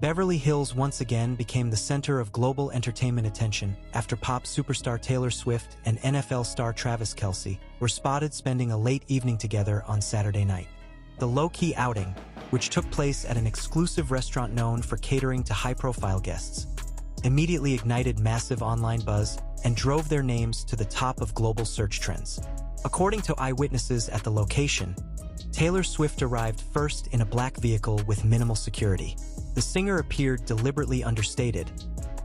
Beverly Hills once again became the center of global entertainment attention after pop superstar Taylor Swift and NFL star Travis Kelce were spotted spending a late evening together on Saturday night. The low-key outing, which took place at an exclusive restaurant known for catering to high-profile guests, immediately ignited massive online buzz and drove their names to the top of global search trends. According to eyewitnesses at the location, Taylor Swift arrived first in a black vehicle with minimal security. The singer appeared deliberately understated,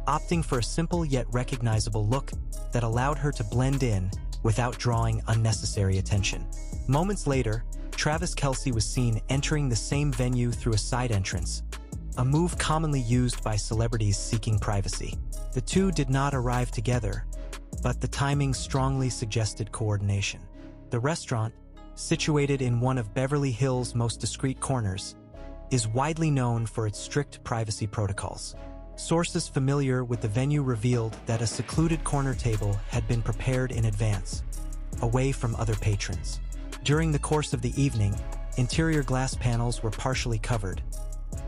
opting for a simple yet recognizable look that allowed her to blend in without drawing unnecessary attention. Moments later, Travis Kelce was seen entering the same venue through a side entrance, a move commonly used by celebrities seeking privacy. The two did not arrive together, but the timing strongly suggested coordination. The restaurant, situated in one of Beverly Hills' most discreet corners, is widely known for its strict privacy protocols. Sources familiar with the venue revealed that a secluded corner table had been prepared in advance, away from other patrons. During the course of the evening, interior glass panels were partially covered,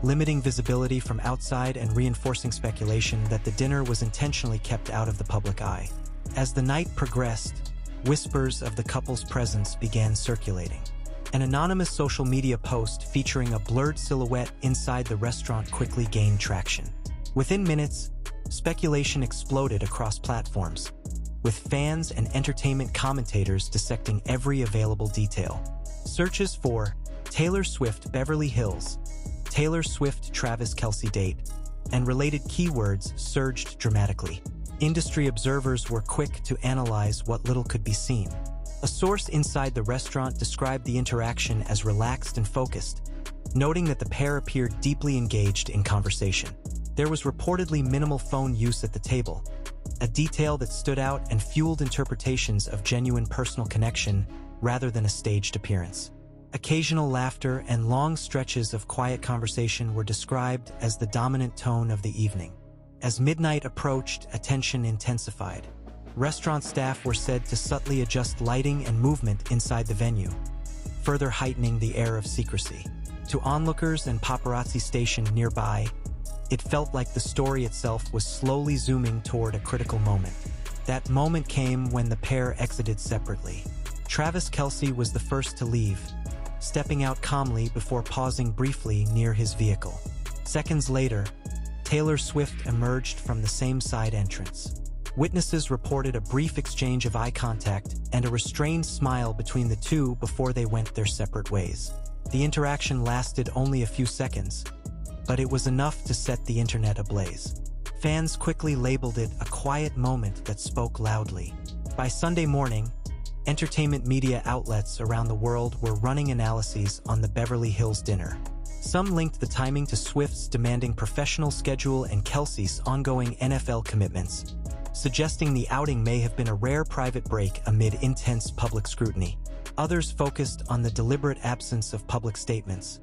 limiting visibility from outside and reinforcing speculation that the dinner was intentionally kept out of the public eye. As the night progressed, whispers of the couple's presence began circulating. An anonymous social media post featuring a blurred silhouette inside the restaurant quickly gained traction. Within minutes, speculation exploded across platforms, with fans and entertainment commentators dissecting every available detail. Searches for Taylor Swift Beverly Hills, Taylor Swift Travis Kelce date, and related keywords surged dramatically. Industry observers were quick to analyze what little could be seen. A source inside the restaurant described the interaction as relaxed and focused, noting that the pair appeared deeply engaged in conversation. There was reportedly minimal phone use at the table, a detail that stood out and fueled interpretations of genuine personal connection rather than a staged appearance. Occasional laughter and long stretches of quiet conversation were described as the dominant tone of the evening. As midnight approached, attention intensified. Restaurant staff were said to subtly adjust lighting and movement inside the venue, further heightening the air of secrecy. To onlookers and paparazzi stationed nearby, it felt like the story itself was slowly zooming toward a critical moment. That moment came when the pair exited separately. Travis Kelce was the first to leave, stepping out calmly before pausing briefly near his vehicle. Seconds later, Taylor Swift emerged from the same side entrance. Witnesses reported a brief exchange of eye contact and a restrained smile between the two before they went their separate ways. The interaction lasted only a few seconds, but it was enough to set the internet ablaze. Fans quickly labeled it a quiet moment that spoke loudly. By Sunday morning, entertainment media outlets around the world were running analyses on the Beverly Hills dinner. Some linked the timing to Swift's demanding professional schedule and Kelce's ongoing NFL commitments, suggesting the outing may have been a rare private break amid intense public scrutiny. Others focused on the deliberate absence of public statements,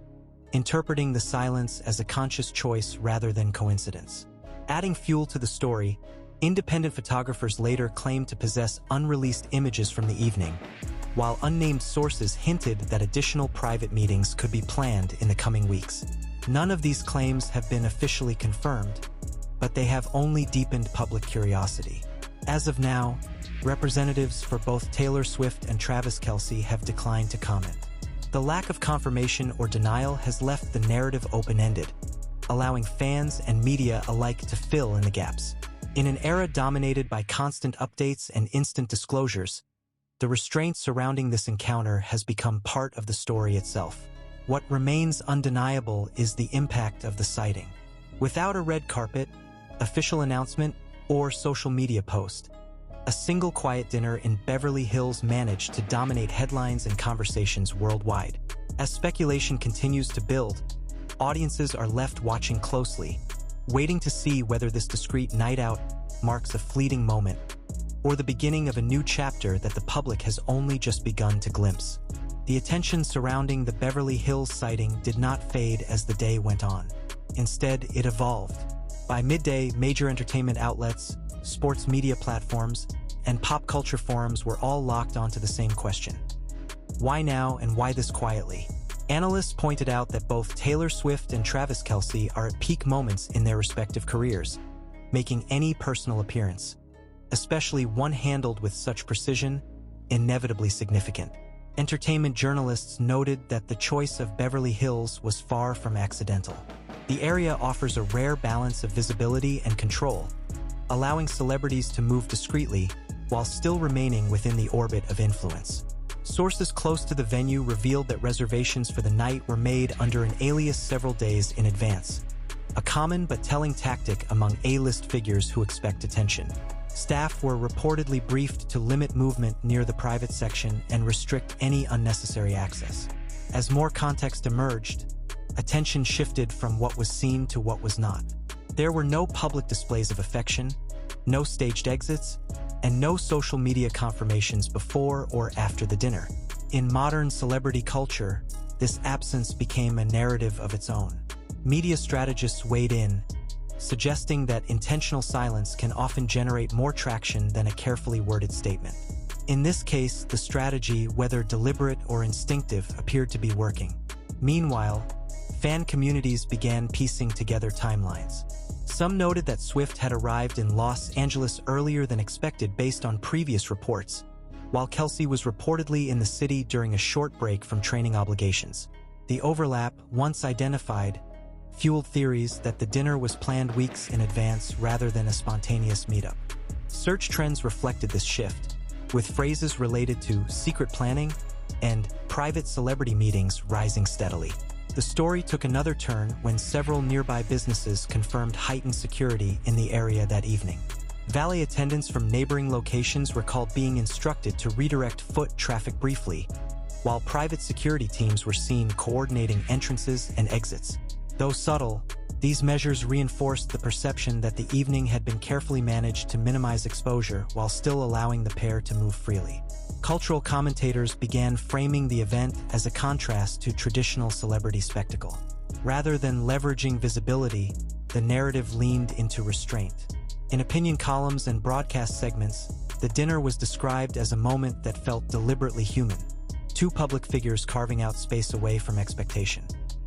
interpreting the silence as a conscious choice rather than coincidence. Adding fuel to the story, independent photographers later claimed to possess unreleased images from the evening, while unnamed sources hinted that additional private meetings could be planned in the coming weeks. None of these claims have been officially confirmed, but they have only deepened public curiosity. As of now, representatives for both Taylor Swift and Travis Kelce have declined to comment. The lack of confirmation or denial has left the narrative open-ended, allowing fans and media alike to fill in the gaps. In an era dominated by constant updates and instant disclosures, the restraint surrounding this encounter has become part of the story itself. What remains undeniable is the impact of the sighting. Without a red carpet, official announcement, or social media post, a single quiet dinner in Beverly Hills managed to dominate headlines and conversations worldwide. As speculation continues to build, audiences are left watching closely, waiting to see whether this discreet night out marks a fleeting moment or the beginning of a new chapter that the public has only just begun to glimpse. The attention surrounding the Beverly Hills sighting did not fade as the day went on. Instead, it evolved. By midday, major entertainment outlets, sports media platforms, and pop culture forums were all locked onto the same question. Why now and why this quietly? Analysts pointed out that both Taylor Swift and Travis Kelce are at peak moments in their respective careers, making any personal appearance, especially one handled with such precision, inevitably significant. Entertainment journalists noted that the choice of Beverly Hills was far from accidental. The area offers a rare balance of visibility and control, allowing celebrities to move discreetly while still remaining within the orbit of influence. Sources close to the venue revealed that reservations for the night were made under an alias several days in advance, a common but telling tactic among A-list figures who expect attention. Staff were reportedly briefed to limit movement near the private section and restrict any unnecessary access. As more context emerged, attention shifted from what was seen to what was not. There were no public displays of affection, no staged exits, and no social media confirmations before or after the dinner. In modern celebrity culture, this absence became a narrative of its own. Media strategists weighed in, suggesting that intentional silence can often generate more traction than a carefully worded statement. In this case, the strategy, whether deliberate or instinctive, appeared to be working. Meanwhile, fan communities began piecing together timelines. Some noted that Swift had arrived in Los Angeles earlier than expected based on previous reports, while Kelce was reportedly in the city during a short break from training obligations. The overlap, once identified, fueled theories that the dinner was planned weeks in advance rather than a spontaneous meetup. Search trends reflected this shift, with phrases related to secret planning and private celebrity meetings rising steadily. The story took another turn when several nearby businesses confirmed heightened security in the area that evening. Valet attendants from neighboring locations recalled being instructed to redirect foot traffic briefly, while private security teams were seen coordinating entrances and exits. Though subtle, these measures reinforced the perception that the evening had been carefully managed to minimize exposure while still allowing the pair to move freely. Cultural commentators began framing the event as a contrast to traditional celebrity spectacle. Rather than leveraging visibility, the narrative leaned into restraint. In opinion columns and broadcast segments, the dinner was described as a moment that felt deliberately human, two public figures carving out space away from expectation.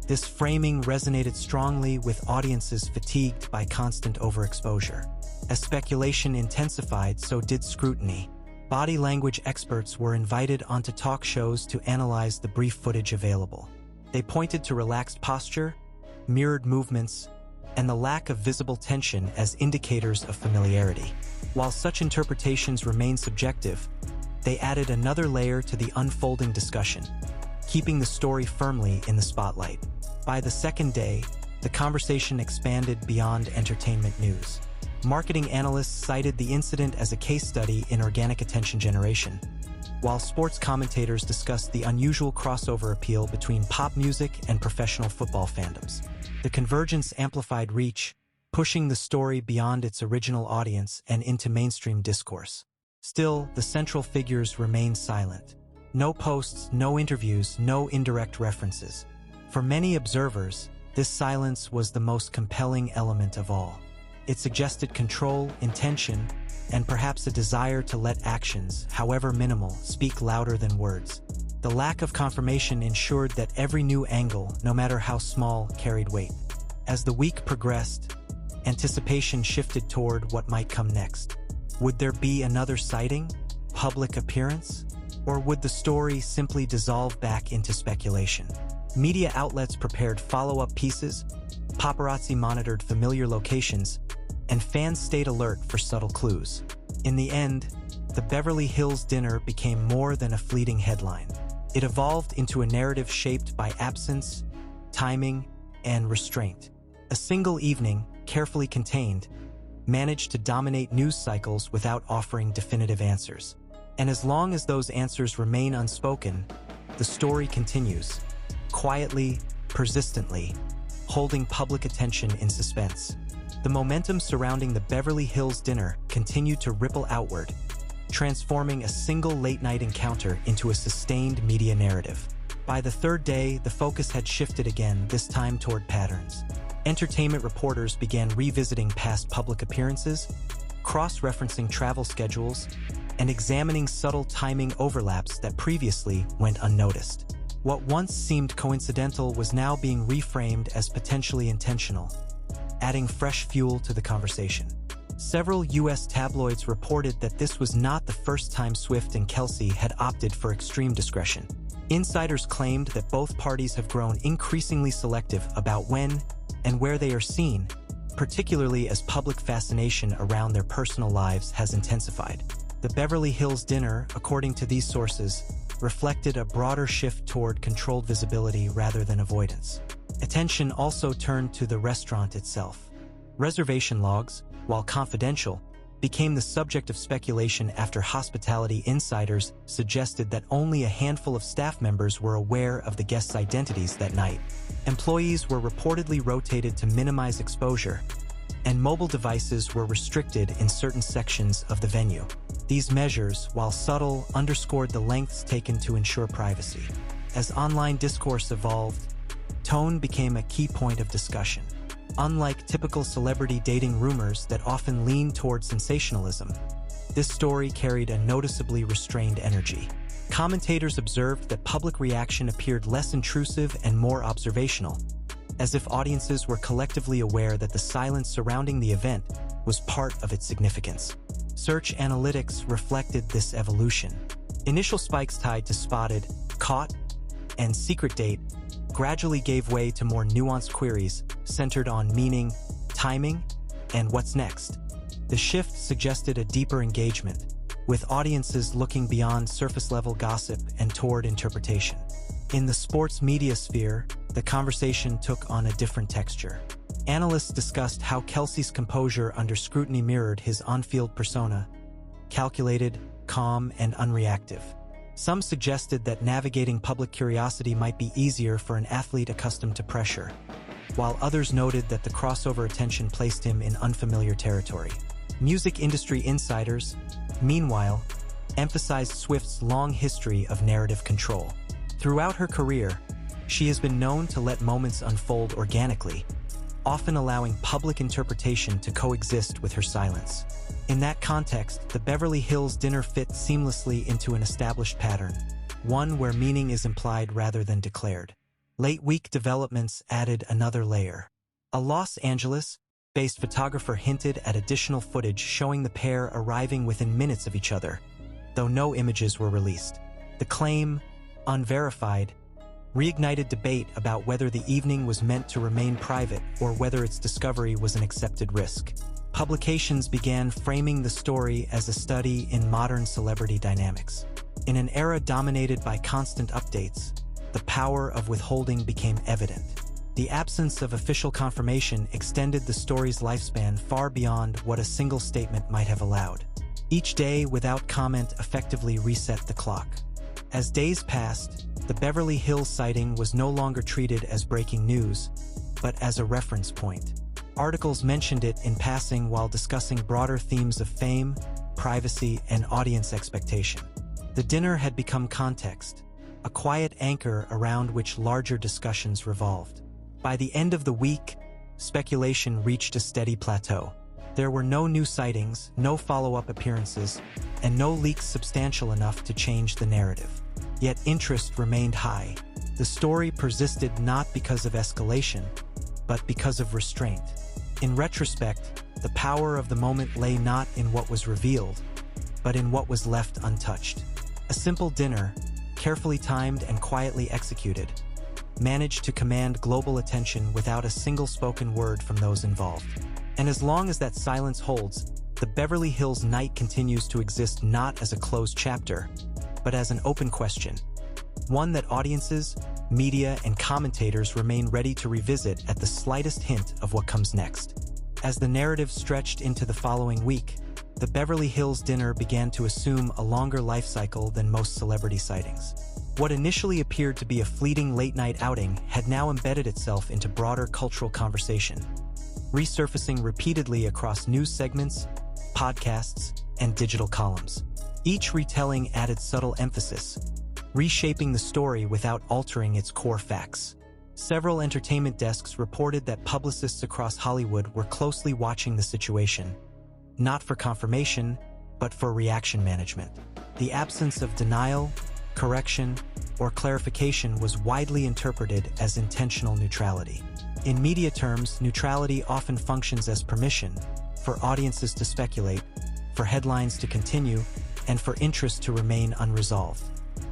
This framing resonated strongly with audiences fatigued by constant overexposure. As speculation intensified, so did scrutiny. Body language experts were invited onto talk shows to analyze the brief footage available. They pointed to relaxed posture, mirrored movements, and the lack of visible tension as indicators of familiarity. While such interpretations remain subjective, they added another layer to the unfolding discussion, keeping the story firmly in the spotlight. By the second day, the conversation expanded beyond entertainment news. Marketing analysts cited the incident as a case study in organic attention generation, while sports commentators discussed the unusual crossover appeal between pop music and professional football fandoms. The convergence amplified reach, pushing the story beyond its original audience and into mainstream discourse. Still, the central figures remained silent. No posts, no interviews, no indirect references. For many observers, this silence was the most compelling element of all. It suggested control, intention, and perhaps a desire to let actions, however minimal, speak louder than words. The lack of confirmation ensured that every new angle, no matter how small, carried weight. As the week progressed, anticipation shifted toward what might come next. Would there be another sighting, public appearance, or would the story simply dissolve back into speculation? Media outlets prepared follow-up pieces, paparazzi monitored familiar locations, and fans stayed alert for subtle clues. In the end, the Beverly Hills dinner became more than a fleeting headline. It evolved into a narrative shaped by absence, timing, and restraint. A single evening, carefully contained, managed to dominate news cycles without offering definitive answers. And as long as those answers remain unspoken, the story continues, quietly, persistently, holding public attention in suspense. The momentum surrounding the Beverly Hills dinner continued to ripple outward, transforming a single late-night encounter into a sustained media narrative. By the third day, the focus had shifted again, this time toward patterns. Entertainment reporters began revisiting past public appearances, cross-referencing travel schedules, and examining subtle timing overlaps that previously went unnoticed. What once seemed coincidental was now being reframed as potentially intentional, adding fresh fuel to the conversation. Several U.S. tabloids reported that this was not the first time Swift and Kelce had opted for extreme discretion. Insiders claimed that both parties have grown increasingly selective about when and where they are seen, particularly as public fascination around their personal lives has intensified. The Beverly Hills dinner, according to these sources, reflected a broader shift toward controlled visibility rather than avoidance. Attention also turned to the restaurant itself. Reservation logs, while confidential, became the subject of speculation after hospitality insiders suggested that only a handful of staff members were aware of the guests' identities that night. Employees were reportedly rotated to minimize exposure, and mobile devices were restricted in certain sections of the venue. These measures, while subtle, underscored the lengths taken to ensure privacy. As online discourse evolved, tone became a key point of discussion. Unlike typical celebrity dating rumors that often lean toward sensationalism, this story carried a noticeably restrained energy. Commentators observed that public reaction appeared less intrusive and more observational, as if audiences were collectively aware that the silence surrounding the event was part of its significance. Search analytics reflected this evolution. Initial spikes tied to spotted, caught, and secret date gradually gave way to more nuanced queries centered on meaning, timing, and what's next. The shift suggested a deeper engagement, with audiences looking beyond surface-level gossip and toward interpretation. In the sports media sphere, the conversation took on a different texture. Analysts discussed how Kelce's composure under scrutiny mirrored his on-field persona, calculated, calm, and unreactive. Some suggested that navigating public curiosity might be easier for an athlete accustomed to pressure, while others noted that the crossover attention placed him in unfamiliar territory. Music industry insiders, meanwhile, emphasized Swift's long history of narrative control. Throughout her career, she has been known to let moments unfold organically, often allowing public interpretation to coexist with her silence. In that context, the Beverly Hills dinner fit seamlessly into an established pattern, one where meaning is implied rather than declared. Late-week developments added another layer. A Los Angeles-based photographer hinted at additional footage showing the pair arriving within minutes of each other, though no images were released. The claim, unverified, reignited debate about whether the evening was meant to remain private or whether its discovery was an accepted risk. Publications began framing the story as a study in modern celebrity dynamics. In an era dominated by constant updates, the power of withholding became evident. The absence of official confirmation extended the story's lifespan far beyond what a single statement might have allowed. Each day without comment effectively reset the clock. As days passed, the Beverly Hills sighting was no longer treated as breaking news, but as a reference point. Articles mentioned it in passing while discussing broader themes of fame, privacy, and audience expectation. The dinner had become context, a quiet anchor around which larger discussions revolved. By the end of the week, speculation reached a steady plateau. There were no new sightings, no follow-up appearances, and no leaks substantial enough to change the narrative. Yet interest remained high. The story persisted not because of escalation, but because of restraint. In retrospect, the power of the moment lay not in what was revealed, but in what was left untouched. A simple dinner, carefully timed and quietly executed, managed to command global attention without a single spoken word from those involved. And as long as that silence holds, the Beverly Hills night continues to exist not as a closed chapter, but as an open question, one that audiences, media, and commentators remain ready to revisit at the slightest hint of what comes next. As the narrative stretched into the following week, the Beverly Hills dinner began to assume a longer life cycle than most celebrity sightings. What initially appeared to be a fleeting late-night outing had now embedded itself into broader cultural conversation, resurfacing repeatedly across news segments, podcasts, and digital columns. Each retelling added subtle emphasis, reshaping the story without altering its core facts. Several entertainment desks reported that publicists across Hollywood were closely watching the situation, not for confirmation, but for reaction management. The absence of denial, correction, or clarification was widely interpreted as intentional neutrality. In media terms, neutrality often functions as permission for audiences to speculate, for headlines to continue, and for interest to remain unresolved.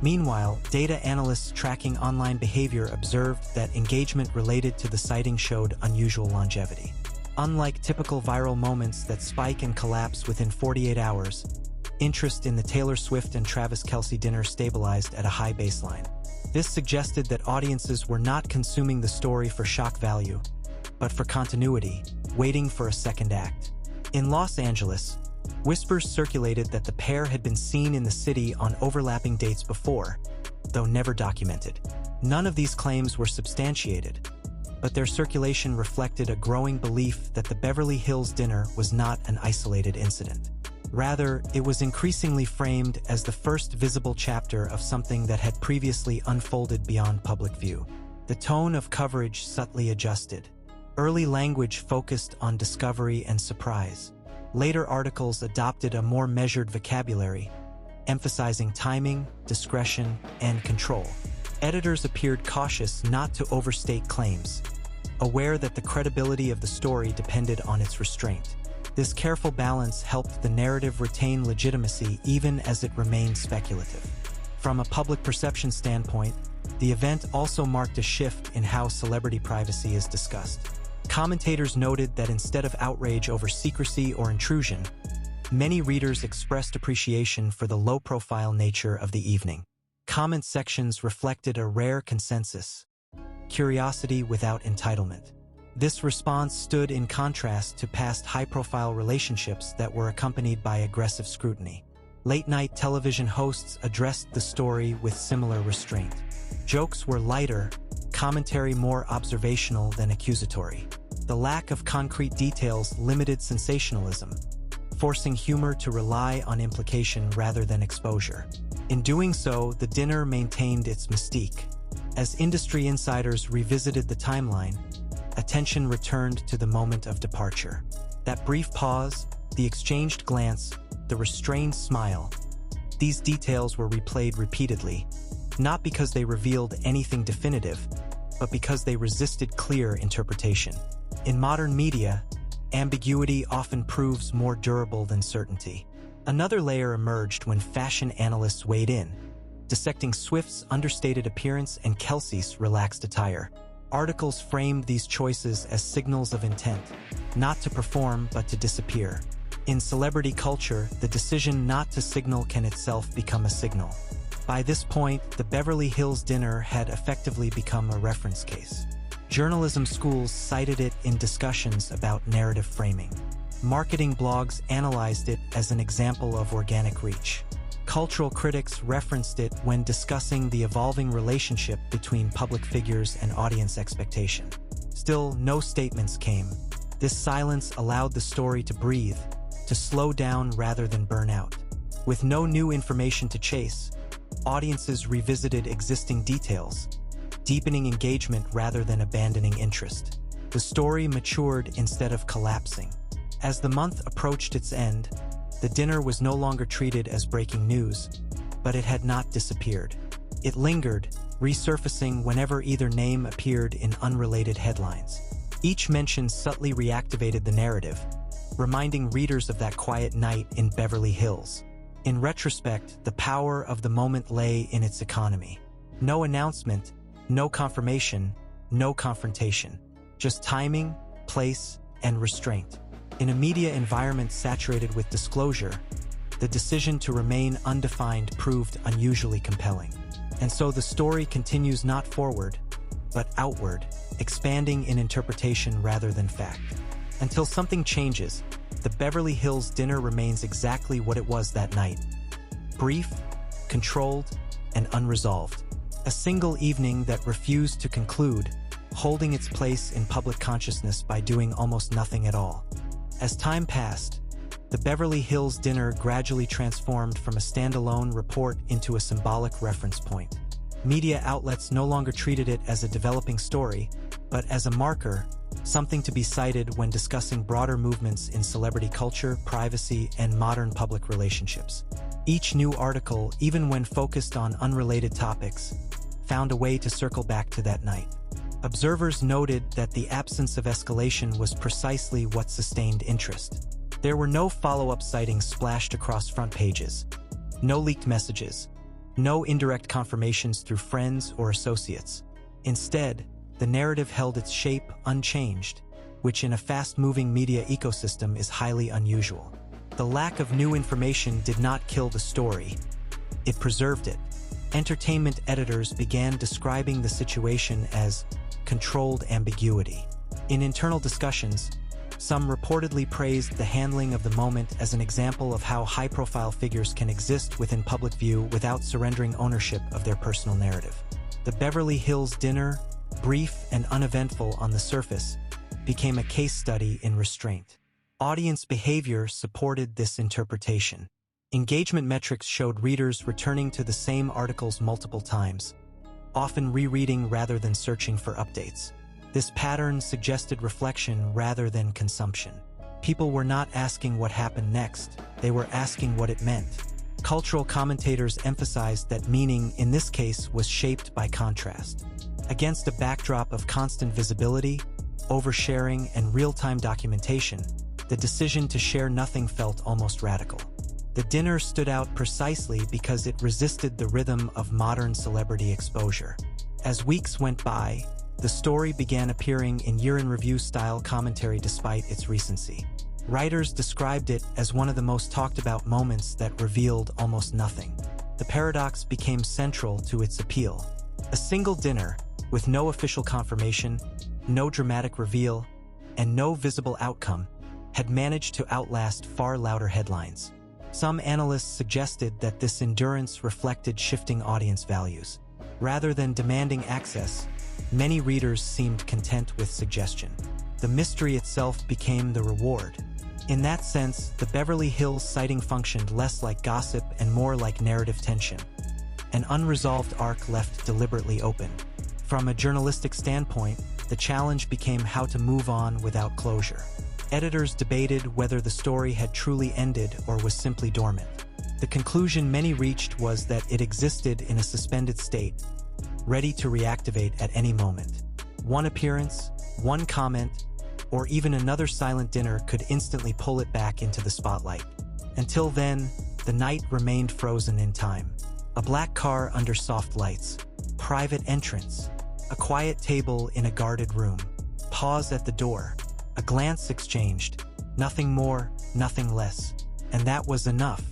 Meanwhile, data analysts tracking online behavior observed that engagement related to the sighting showed unusual longevity. Unlike typical viral moments that spike and collapse within 48 hours, interest in the Taylor Swift and Travis Kelce dinner stabilized at a high baseline. This suggested that audiences were not consuming the story for shock value, but for continuity, waiting for a second act. In Los Angeles, whispers circulated that the pair had been seen in the city on overlapping dates before, though never documented. None of these claims were substantiated, but their circulation reflected a growing belief that the Beverly Hills dinner was not an isolated incident. Rather, it was increasingly framed as the first visible chapter of something that had previously unfolded beyond public view. The tone of coverage subtly adjusted. Early language focused on discovery and surprise. Later articles adopted a more measured vocabulary, emphasizing timing, discretion, and control. Editors appeared cautious not to overstate claims, aware that the credibility of the story depended on its restraint. This careful balance helped the narrative retain legitimacy even as it remained speculative. From a public perception standpoint, the event also marked a shift in how celebrity privacy is discussed. Commentators noted that instead of outrage over secrecy or intrusion, many readers expressed appreciation for the low-profile nature of the evening. Comment sections reflected a rare consensus: curiosity without entitlement. This response stood in contrast to past high-profile relationships that were accompanied by aggressive scrutiny. Late-night television hosts addressed the story with similar restraint. Jokes were lighter, commentary more observational than accusatory. The lack of concrete details limited sensationalism, forcing humor to rely on implication rather than exposure. In doing so, the dinner maintained its mystique. As industry insiders revisited the timeline, attention returned to the moment of departure. That brief pause, the exchanged glance, the restrained smile, these details were replayed repeatedly, not because they revealed anything definitive, but because they resisted clear interpretation. In modern media, ambiguity often proves more durable than certainty. Another layer emerged when fashion analysts weighed in, dissecting Swift's understated appearance and Kelce's relaxed attire. Articles framed these choices as signals of intent, not to perform but to disappear. In celebrity culture, the decision not to signal can itself become a signal. By this point, the Beverly Hills dinner had effectively become a reference case. Journalism schools cited it in discussions about narrative framing. Marketing blogs analyzed it as an example of organic reach. Cultural critics referenced it when discussing the evolving relationship between public figures and audience expectation. Still, no statements came. This silence allowed the story to breathe, to slow down rather than burn out. With no new information to chase, audiences revisited existing details, deepening engagement rather than abandoning interest. The story matured instead of collapsing. As the month approached its end, the dinner was no longer treated as breaking news, but it had not disappeared. It lingered, resurfacing whenever either name appeared in unrelated headlines. Each mention subtly reactivated the narrative, reminding readers of that quiet night in Beverly Hills. In retrospect, the power of the moment lay in its economy. No announcement, no confirmation, no confrontation. Just timing, place, and restraint. In a media environment saturated with disclosure, the decision to remain undefined proved unusually compelling. And so the story continues not forward, but outward, expanding in interpretation rather than fact. Until something changes, the Beverly Hills dinner remains exactly what it was that night: brief, controlled, and unresolved. A single evening that refused to conclude, holding its place in public consciousness by doing almost nothing at all. As time passed, the Beverly Hills dinner gradually transformed from a standalone report into a symbolic reference point. Media outlets no longer treated it as a developing story, but as a marker, something to be cited when discussing broader movements in celebrity culture, privacy, and modern public relationships. Each new article, even when focused on unrelated topics, found a way to circle back to that night. Observers noted that the absence of escalation was precisely what sustained interest. There were no follow-up sightings splashed across front pages, no leaked messages, no indirect confirmations through friends or associates. Instead, the narrative held its shape unchanged, which in a fast-moving media ecosystem is highly unusual. The lack of new information did not kill the story. It preserved it. Entertainment editors began describing the situation as controlled ambiguity. In internal discussions, some reportedly praised the handling of the moment as an example of how high-profile figures can exist within public view without surrendering ownership of their personal narrative. The Beverly Hills dinner, brief and uneventful on the surface, became a case study in restraint. Audience behavior supported this interpretation. Engagement metrics showed readers returning to the same articles multiple times, often rereading rather than searching for updates. This pattern suggested reflection rather than consumption. People were not asking what happened next, they were asking what it meant. Cultural commentators emphasized that meaning, in this case, was shaped by contrast. Against a backdrop of constant visibility, oversharing, and real-time documentation, the decision to share nothing felt almost radical. The dinner stood out precisely because it resisted the rhythm of modern celebrity exposure. As weeks went by, the story began appearing in year-in-review style commentary despite its recency. Writers described it as one of the most talked-about moments that revealed almost nothing. The paradox became central to its appeal. A single dinner, with no official confirmation, no dramatic reveal, and no visible outcome, had managed to outlast far louder headlines. Some analysts suggested that this endurance reflected shifting audience values. Rather than demanding access, many readers seemed content with suggestion. The mystery itself became the reward. In that sense, the Beverly Hills sighting functioned less like gossip and more like narrative tension, an unresolved arc left deliberately open. From a journalistic standpoint, the challenge became how to move on without closure. Editors debated whether the story had truly ended or was simply dormant. The conclusion many reached was that it existed in a suspended state, ready to reactivate at any moment. One appearance, one comment, or even another silent dinner could instantly pull it back into the spotlight. Until then, the night remained frozen in time. A black car under soft lights, private entrance, a quiet table in a guarded room, pause at the door, a glance exchanged, nothing more, nothing less, and that was enough.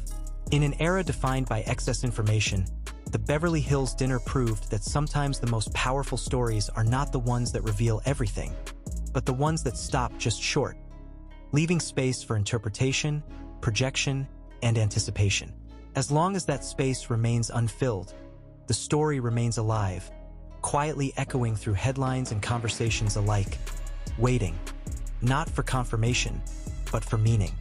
In an era defined by excess information, the Beverly Hills dinner proved that sometimes the most powerful stories are not the ones that reveal everything, but the ones that stop just short, leaving space for interpretation, projection, and anticipation. As long as that space remains unfilled, the story remains alive, quietly echoing through headlines and conversations alike, waiting, not for confirmation, but for meaning.